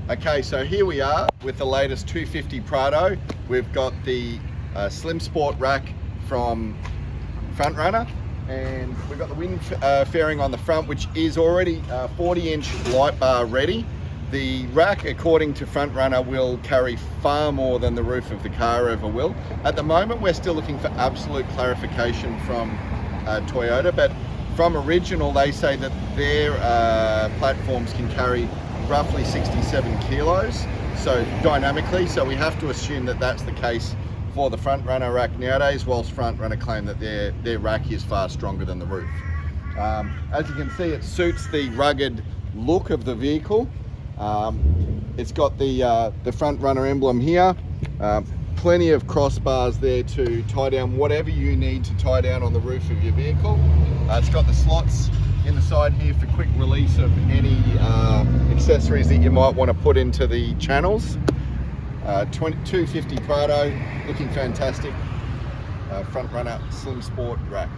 Okay, so here we are with the latest 250 Prado. We've got the Slimsport rack from Front Runner, and we've got the wind fairing on the front, which is already 40-inch light bar ready. The rack, according to Front Runner, will carry far more than the roof of the car ever will. At the moment, we're still looking for absolute clarification from Toyota, but from original, they say that their platforms can carry roughly 67 kilos, so dynamically, so we have to assume that that's the case for the Front Runner rack nowadays, whilst Front Runner claim that their rack is far stronger than the roof. As you can see, it suits the rugged look of the vehicle. It's got the Front Runner emblem here, plenty of crossbars there to tie down whatever you need to tie down on the roof of your vehicle. It's got the slots in the side here for quick release of any accessories that you might want to put into the channels. 250 Prado, looking fantastic. Front Runner Slimsport rack.